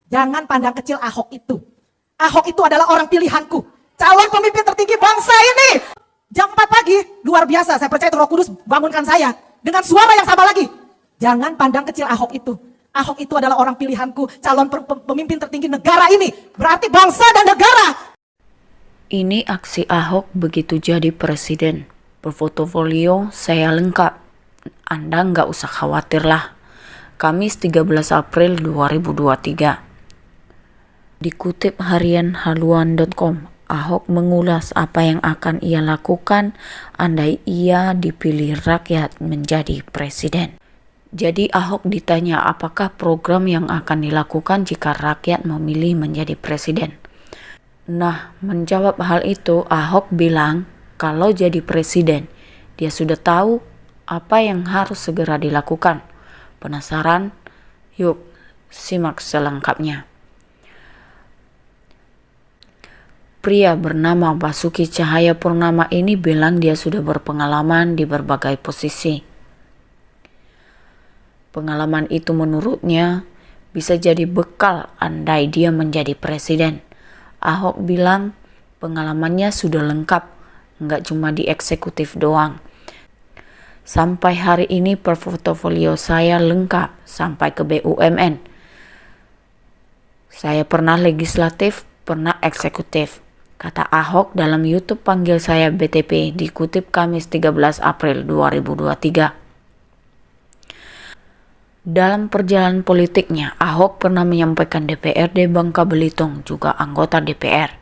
Jangan pandang kecil Ahok itu. Ahok itu adalah orang pilihanku. Calon pemimpin tertinggi bangsa ini. Jam 4 pagi, luar biasa. Saya percaya itu Roh Kudus bangunkan saya. Dengan suara yang sama lagi. Jangan pandang kecil Ahok itu. Ahok itu adalah orang pilihanku. Calon pemimpin tertinggi negara ini. Berarti bangsa dan negara. Ini aksi Ahok begitu jadi presiden. Portofolio saya lengkap. Anda nggak usah khawatir lah. Kamis 13 April 2023. Dikutip harian haluan.com, Ahok mengulas apa yang akan ia lakukan andai ia dipilih rakyat menjadi presiden. Jadi Ahok ditanya apakah program yang akan dilakukan jika rakyat memilih menjadi presiden. Nah, menjawab hal itu, Ahok bilang kalau jadi presiden, dia sudah tahu apa yang harus segera dilakukan. Penasaran? Yuk, simak selengkapnya. Pria bernama Basuki Cahayapurnama ini bilang dia sudah berpengalaman di berbagai posisi. Pengalaman itu menurutnya bisa jadi bekal andai dia menjadi presiden. Ahok bilang pengalamannya sudah lengkap, nggak cuma di eksekutif doang. Sampai hari ini portofolio saya lengkap sampai ke BUMN. Saya pernah legislatif, pernah eksekutif. Kata Ahok dalam YouTube Panggil Saya BTP dikutip Kamis 13 April 2023. Dalam perjalanan politiknya, Ahok pernah menyampaikan DPRD Bangka Belitung, juga anggota DPR.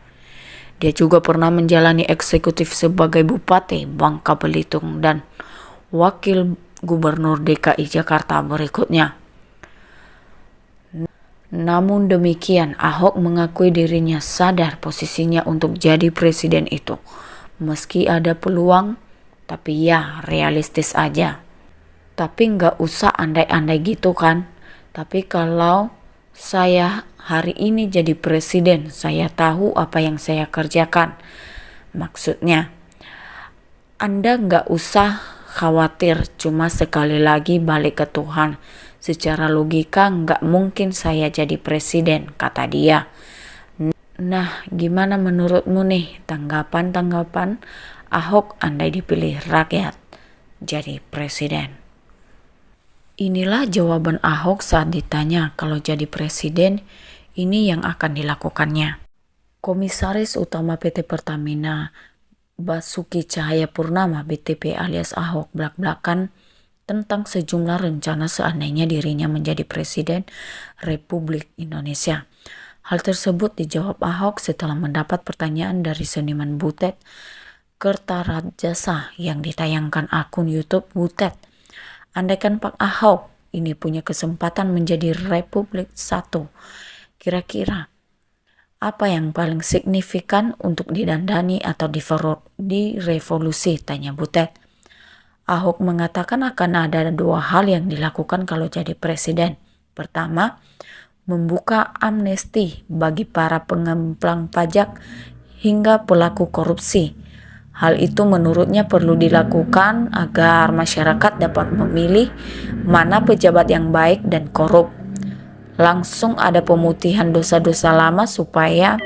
Dia juga pernah menjalani eksekutif sebagai Bupati Bangka Belitung dan Wakil Gubernur DKI Jakarta berikutnya. Namun demikian, Ahok mengakui dirinya sadar posisinya untuk jadi presiden itu. Meski ada peluang, tapi ya realistis aja. Tapi nggak usah andai-andai gitu kan. Tapi kalau saya hari ini jadi presiden, saya tahu apa yang saya kerjakan. Maksudnya, Anda nggak usah khawatir, cuma sekali lagi balik ke Tuhan. Secara logika nggak mungkin saya jadi presiden, kata dia. Nah, gimana menurutmu nih tanggapan Ahok andai dipilih rakyat jadi presiden? Inilah jawaban Ahok saat ditanya kalau jadi presiden, ini yang akan dilakukannya. Komisaris Utama PT Pertamina Basuki Cahayapurnama BTP alias Ahok blak-blakan tentang sejumlah rencana seandainya dirinya menjadi Presiden Republik Indonesia. Hal tersebut dijawab Ahok setelah mendapat pertanyaan dari seniman Butet Kertarajasa yang ditayangkan akun YouTube Butet. Andaikan Pak Ahok ini punya kesempatan menjadi Republik 1, kira-kira apa yang paling signifikan untuk didandani atau direvolusi, tanya Butet. Ahok mengatakan akan ada 2 hal yang dilakukan kalau jadi presiden. Pertama, membuka amnesti bagi para pengemplang pajak hingga pelaku korupsi. Hal itu menurutnya perlu dilakukan agar masyarakat dapat memilih mana pejabat yang baik dan korup. Langsung ada pemutihan dosa-dosa lama supaya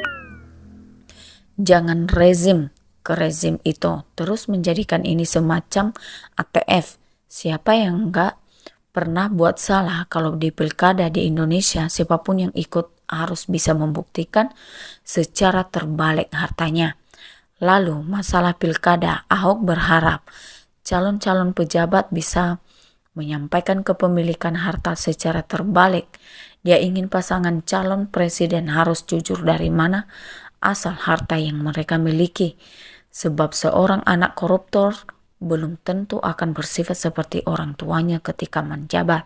jangan rezim ke rezim itu, terus menjadikan ini semacam ATF. Siapa yang enggak pernah buat salah? Kalau di pilkada di Indonesia, siapapun yang ikut harus bisa membuktikan secara terbalik hartanya. Lalu masalah pilkada, Ahok berharap calon-calon pejabat bisa menyampaikan kepemilikan harta secara terbalik. Dia ingin pasangan calon presiden harus jujur dari mana asal harta yang mereka miliki. Sebab seorang anak koruptor belum tentu akan bersifat seperti orang tuanya ketika menjabat.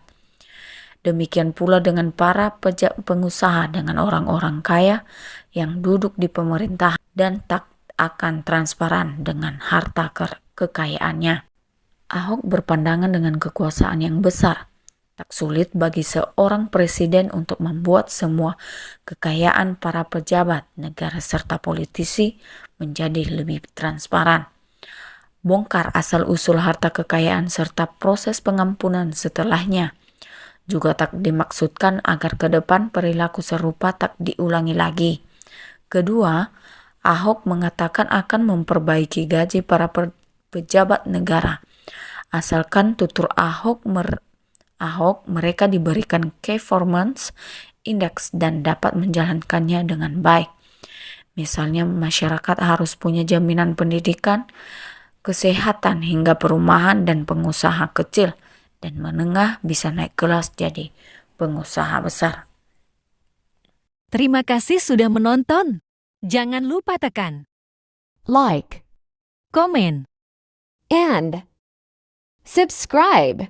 Demikian pula dengan para pengusaha, dengan orang-orang kaya yang duduk di pemerintah dan tak akan transparan dengan harta kekayaannya. Ahok berpandangan dengan kekuasaan yang besar. Tak sulit bagi seorang presiden untuk membuat semua kekayaan para pejabat negara serta politisi menjadi lebih transparan. Bongkar asal-usul harta kekayaan serta proses pengampunan setelahnya. Juga tak dimaksudkan agar ke depan perilaku serupa tak diulangi lagi. Kedua, Ahok mengatakan akan memperbaiki gaji para pejabat negara. Asalkan tutur Ahok mereka diberikan performance index dan dapat menjalankannya dengan baik. Misalnya masyarakat harus punya jaminan pendidikan, kesehatan hingga perumahan, dan pengusaha kecil dan menengah bisa naik kelas jadi pengusaha besar. Terima kasih sudah menonton. Jangan lupa tekan like, komen and subscribe.